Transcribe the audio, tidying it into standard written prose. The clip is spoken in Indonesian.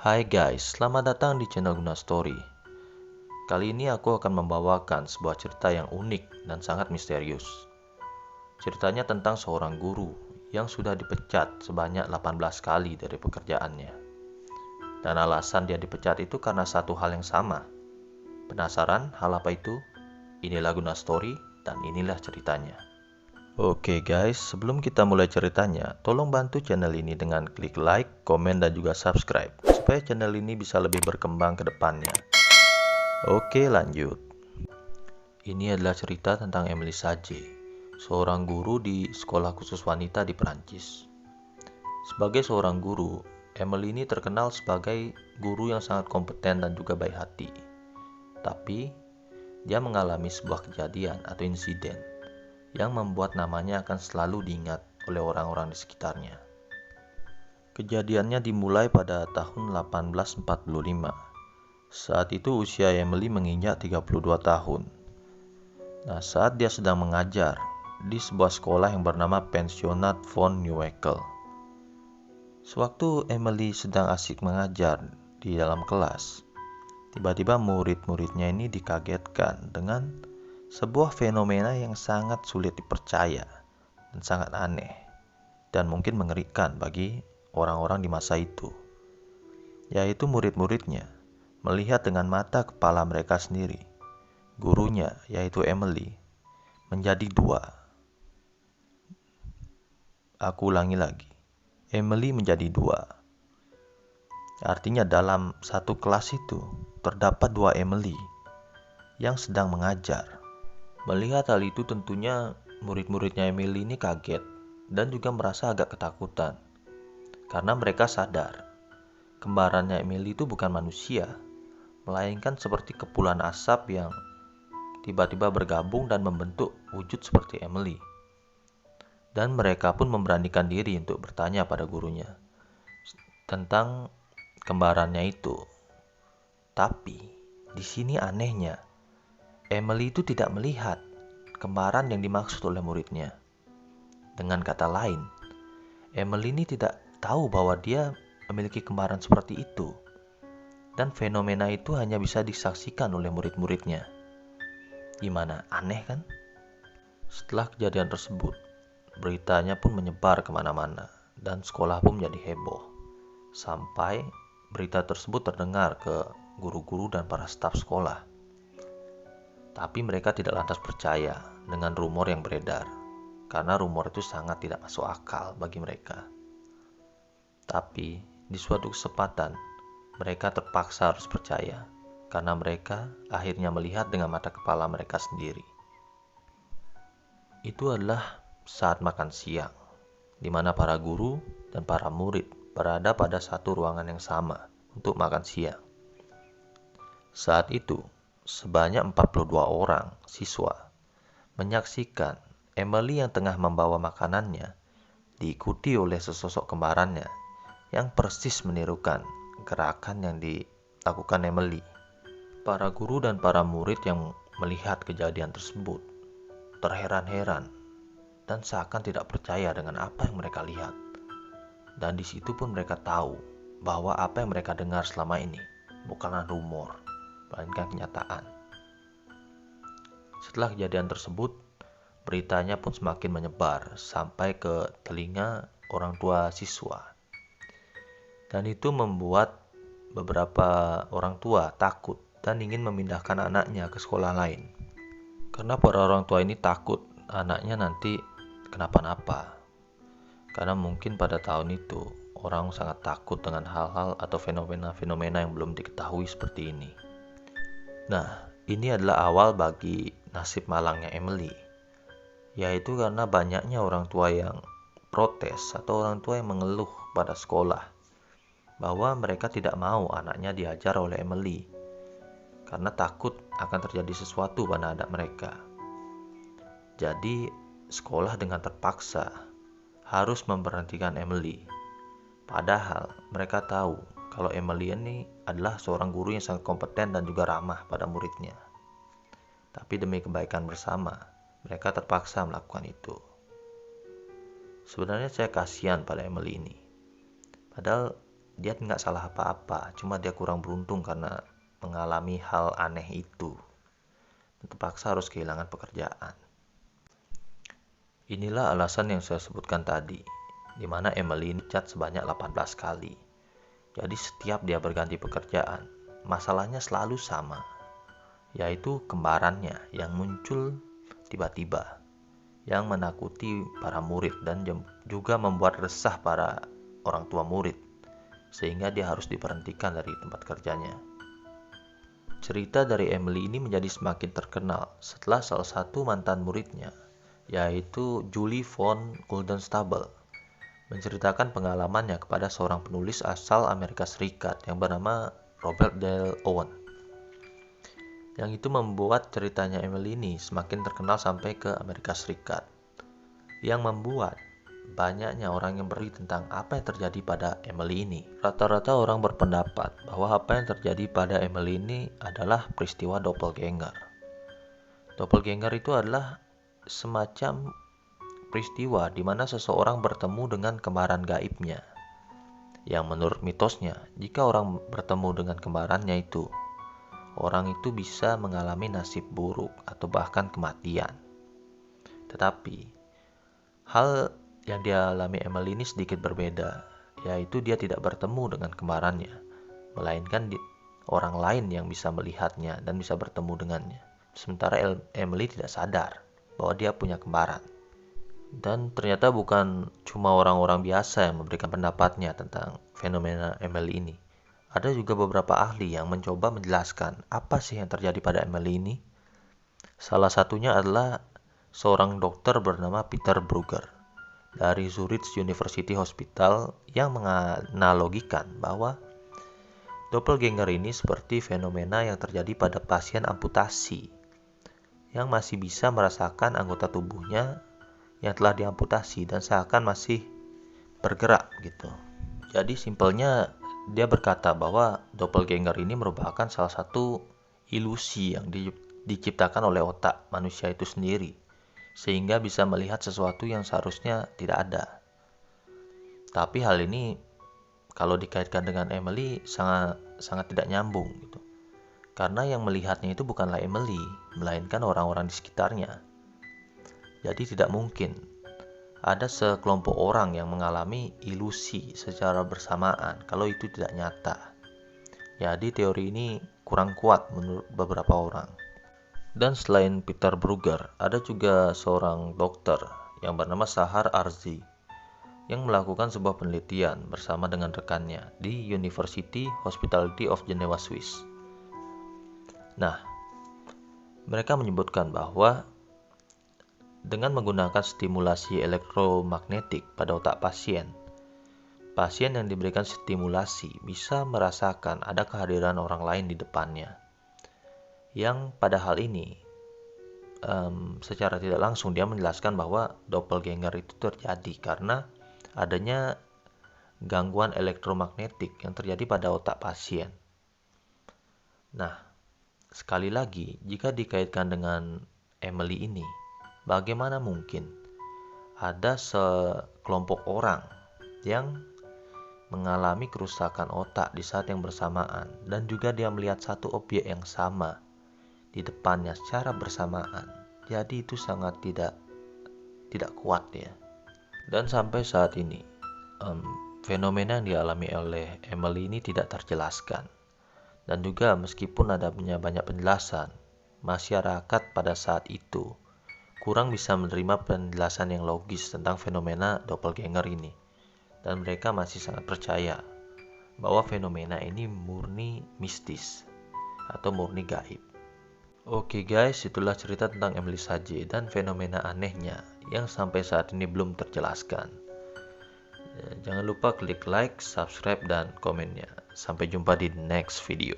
Hai guys, selamat datang di channel Guna Story. Kali ini aku akan membawakan sebuah cerita yang unik dan sangat misterius. Ceritanya tentang seorang guru yang sudah dipecat sebanyak 18 kali dari pekerjaannya. Dan alasan dia dipecat itu karena satu hal yang sama. Penasaran hal apa itu? Inilah Guna Story dan inilah ceritanya. Oke guys, sebelum kita mulai ceritanya, tolong bantu channel ini dengan klik like, komen, dan juga subscribe, supaya channel ini bisa lebih berkembang ke depannya. Oke, lanjut. Ini adalah cerita tentang Emily Sage, seorang guru di sekolah khusus wanita di Perancis. Sebagai seorang guru, Emily ini terkenal sebagai guru yang sangat kompeten dan juga baik hati. Tapi, dia mengalami sebuah kejadian atau insiden yang membuat namanya akan selalu diingat oleh orang-orang di sekitarnya. Kejadiannya dimulai pada tahun 1845. Saat itu usia Emily menginjak 32 tahun. Nah, saat dia sedang mengajar di sebuah sekolah yang bernama Pensionnat von Neuwedel. Sewaktu Emily sedang asik mengajar di dalam kelas, tiba-tiba murid-muridnya ini dikagetkan dengan sebuah fenomena yang sangat sulit dipercaya dan sangat aneh dan mungkin mengerikan bagi orang-orang di masa itu, yaitu murid-muridnya melihat dengan mata kepala mereka sendiri gurunya, yaitu Emily, menjadi dua. Aku ulangi lagi, Emily menjadi dua. Artinya dalam satu kelas itu terdapat dua Emily yang sedang mengajar. Melihat hal itu tentunya murid-muridnya Emily ini kaget dan juga merasa agak ketakutan. Karena mereka sadar, kembarannya Emily itu bukan manusia, melainkan seperti kepulan asap yang tiba-tiba bergabung dan membentuk wujud seperti Emily. Dan mereka pun memberanikan diri untuk bertanya pada gurunya tentang kembarannya itu. Tapi, di sini anehnya, Emily itu tidak melihat kembaran yang dimaksud oleh muridnya. Dengan kata lain, Emily ini tidak tahu bahwa dia memiliki kembaran seperti itu. Dan fenomena itu hanya bisa disaksikan oleh murid-muridnya. Gimana? Aneh kan? Setelah kejadian tersebut, beritanya pun menyebar kemana-mana dan sekolah pun menjadi heboh. Sampai berita tersebut terdengar ke guru-guru dan para staf sekolah. Tapi mereka tidak lantas percaya dengan rumor yang beredar, karena rumor itu sangat tidak masuk akal bagi mereka. Tapi di suatu kesempatan, mereka terpaksa harus percaya, karena mereka akhirnya melihat dengan mata kepala mereka sendiri. Itu adalah saat makan siang, di mana para guru dan para murid berada pada satu ruangan yang sama untuk makan siang. Saat itu, sebanyak 42 orang siswa menyaksikan Emily yang tengah membawa makanannya diikuti oleh sesosok kembarannya yang persis menirukan gerakan yang dilakukan Emily. Para guru dan para murid yang melihat kejadian tersebut terheran-heran dan seakan tidak percaya dengan apa yang mereka lihat. Dan di situ pun mereka tahu bahwa apa yang mereka dengar selama ini bukanlah rumor, melainkan kenyataan. Setelah kejadian tersebut, beritanya pun semakin menyebar sampai ke telinga orang tua siswa. Dan itu membuat beberapa orang tua takut dan ingin memindahkan anaknya ke sekolah lain. Karena para orang tua ini takut anaknya nanti kenapa-napa. Karena mungkin pada tahun itu orang sangat takut dengan hal-hal atau fenomena-fenomena yang belum diketahui seperti ini. Nah, ini adalah awal bagi nasib malangnya Emily, yaitu karena banyaknya orang tua yang protes atau orang tua yang mengeluh pada sekolah bahwa mereka tidak mau anaknya diajar oleh Emily karena takut akan terjadi sesuatu pada anak mereka. Jadi, sekolah dengan terpaksa harus memberhentikan Emily. Padahal mereka tahu kalau Emily ini adalah seorang guru yang sangat kompeten dan juga ramah pada muridnya. Tapi demi kebaikan bersama, mereka terpaksa melakukan itu. Sebenarnya saya kasihan pada Emily ini. Padahal dia nggak salah apa-apa, cuma dia kurang beruntung karena mengalami hal aneh itu. Terpaksa harus kehilangan pekerjaan. Inilah alasan yang saya sebutkan tadi, di mana Emily dicat sebanyak 18 kali. Jadi setiap dia berganti pekerjaan, masalahnya selalu sama, yaitu kembarannya yang muncul tiba-tiba, yang menakuti para murid dan juga membuat resah para orang tua murid, sehingga dia harus diberhentikan dari tempat kerjanya. Cerita dari Emily ini menjadi semakin terkenal setelah salah satu mantan muridnya, yaitu Julie von Goldenstable, menceritakan pengalamannya kepada seorang penulis asal Amerika Serikat yang bernama Robert Dale Owen. Yang itu membuat ceritanya Emily ini semakin terkenal sampai ke Amerika Serikat, yang membuat banyaknya orang yang beri tentang apa yang terjadi pada Emily ini. Rata-rata orang berpendapat bahwa apa yang terjadi pada Emily ini adalah peristiwa doppelganger. Doppelganger itu adalah semacam peristiwa di mana seseorang bertemu dengan kembaran gaibnya. Yang menurut mitosnya, jika orang bertemu dengan kembarannya itu, orang itu bisa mengalami nasib buruk atau bahkan kematian. Tetapi, hal yang dialami Emily ini sedikit berbeda, yaitu dia tidak bertemu dengan kembarannya, melainkan orang lain yang bisa melihatnya dan bisa bertemu dengannya. Sementara Emily tidak sadar bahwa dia punya kembaran. Dan ternyata bukan cuma orang-orang biasa yang memberikan pendapatnya tentang fenomena Emily ini. Ada juga beberapa ahli yang mencoba menjelaskan apa sih yang terjadi pada Emily ini. Salah satunya adalah seorang dokter bernama Peter Brugger dari Zurich University Hospital yang menganalogikan bahwa doppelganger ini seperti fenomena yang terjadi pada pasien amputasi yang masih bisa merasakan anggota tubuhnya yang telah diamputasi dan seakan masih bergerak gitu. Jadi simpelnya dia berkata bahwa doppelganger ini merupakan salah satu ilusi yang diciptakan oleh otak manusia itu sendiri, sehingga bisa melihat sesuatu yang seharusnya tidak ada. Tapi hal ini kalau dikaitkan dengan Emily sangat tidak nyambung gitu. Karena yang melihatnya itu bukanlah Emily, melainkan orang-orang di sekitarnya. Jadi tidak mungkin ada sekelompok orang yang mengalami ilusi secara bersamaan kalau itu tidak nyata. Jadi teori ini kurang kuat menurut beberapa orang. Dan selain Peter Brugger, ada juga seorang dokter yang bernama Sahar Arzi yang melakukan sebuah penelitian bersama dengan rekannya di University Hospitality of Geneva, Swiss. Nah, mereka menyebutkan bahwa dengan menggunakan stimulasi elektromagnetik pada otak pasien, pasien yang diberikan stimulasi bisa merasakan ada kehadiran orang lain di depannya. Yang pada hal ini, secara tidak langsung dia menjelaskan bahwa doppelganger itu terjadi karena adanya gangguan elektromagnetik yang terjadi pada otak pasien. Nah, sekali lagi, jika dikaitkan dengan Emily ini, bagaimana mungkin ada sekelompok orang yang mengalami kerusakan otak di saat yang bersamaan dan juga dia melihat satu objek yang sama di depannya secara bersamaan. Jadi itu sangat tidak kuat ya. Dan sampai saat ini fenomena yang dialami oleh Emily ini tidak terjelaskan. Dan juga meskipun ada banyak penjelasan, masyarakat pada saat itu kurang bisa menerima penjelasan yang logis tentang fenomena doppelganger ini. Dan mereka masih sangat percaya bahwa fenomena ini murni mistis atau murni gaib. Oke guys, itulah cerita tentang Emily Saje dan fenomena anehnya yang sampai saat ini belum terjelaskan. Jangan lupa klik like, subscribe, dan komennya. Sampai jumpa di next video.